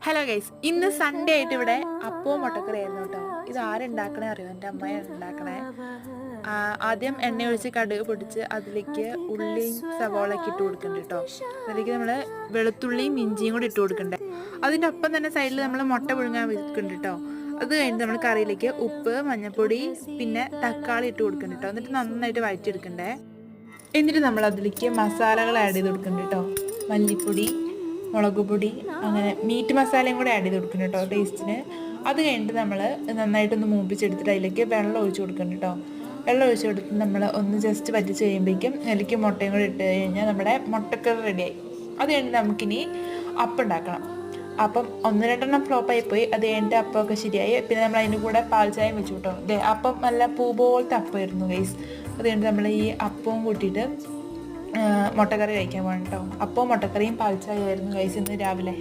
Hello guys, ഇന്ന് Sunday ആയിട്ട് ഇവിടെ അപ്പവും മുട്ടക്കറിയായിരുന്നു കേട്ടോ. ഇത് ആരുണ്ടാക്കണേ അറിയോ? എൻ്റെ അമ്മയാണ് ഉണ്ടാക്കണേ. ആദ്യം എണ്ണ ഒഴിച്ച് കടുക് പൊടിച്ച് അതിലേക്ക് ഉള്ളിയും സവോളയൊക്കെ ഇട്ട് കൊടുക്കുന്നുണ്ട് കേട്ടോ. അതിലേക്ക് നമ്മൾ വെളുത്തുള്ളിയും ഇഞ്ചിയും കൂടി ഇട്ട് കൊടുക്കണ്ടേ. അതിൻ്റെ ഒപ്പം തന്നെ സൈഡിൽ നമ്മൾ മുട്ട പുഴുങ്ങാൻ വെക്കുന്നുണ്ട് കേട്ടോ. അത് കഴിഞ്ഞ് നമ്മൾ കറിയിലേക്ക് ഉപ്പ്, മഞ്ഞൾപ്പൊടി, പിന്നെ തക്കാളി ഇട്ട് കൊടുക്കുന്നുണ്ട് കേട്ടോ. എന്നിട്ട് നന്നായിട്ട് വഴറ്റിയെടുക്കണ്ടേ. എന്നിട്ട് നമ്മൾ അതിലേക്ക് മസാലകൾ ആഡ് ചെയ്ത് കൊടുക്കുന്നുണ്ട് കേട്ടോ. മല്ലിപ്പൊടി, മുളക് പൊടി, അങ്ങനെ മീറ്റ് മസാലയും കൂടെ ആഡ് ചെയ്ത് കൊടുക്കുന്നുണ്ട് കേട്ടോ ടേസ്റ്റിന്. അത് കഴിഞ്ഞിട്ട് നമ്മൾ നന്നായിട്ടൊന്ന് മൂപ്പിച്ചെടുത്തിട്ട് അതിലേക്ക് വെള്ളം ഒഴിച്ച് കൊടുക്കുന്നുണ്ട് കേട്ടോ. വെള്ളം ഒഴിച്ച് കൊടുത്ത് നമ്മൾ ഒന്ന് ജസ്റ്റ് വറ്റിച്ച് കഴിയുമ്പോഴേക്കും അതിലേക്ക് മുട്ടയും കൂടെ ഇട്ട് കഴിഞ്ഞാൽ നമ്മുടെ മുട്ടക്കറി റെഡിയായി. അത് കഴിഞ്ഞിട്ട് നമുക്കിനി അപ്പം ഉണ്ടാക്കണം. അപ്പം ഒന്ന് രണ്ടെണ്ണം ഫ്ലോപ്പായി പോയി. അത് കഴിഞ്ഞിട്ട് അപ്പമൊക്കെ ശരിയായി. പിന്നെ നമ്മൾ അതിൻ്റെ കൂടെ പാൽ ചായയും വെച്ചു കേട്ടോ. അപ്പം നല്ല പൂ പോലത്തെ അപ്പമായിരുന്നു ഗൈസ്. അത് കഴിഞ്ഞിട്ട് നമ്മൾ ഈ അപ്പവും കൂട്ടിയിട്ട് മുട്ടക്കറി കഴിക്കാൻ പോകണം കേട്ടോ. അപ്പോൾ മുട്ടക്കറിയും പാൽച്ചായ ആയിരുന്നു ഗൈസ് ഇന്ന് രാവിലെ.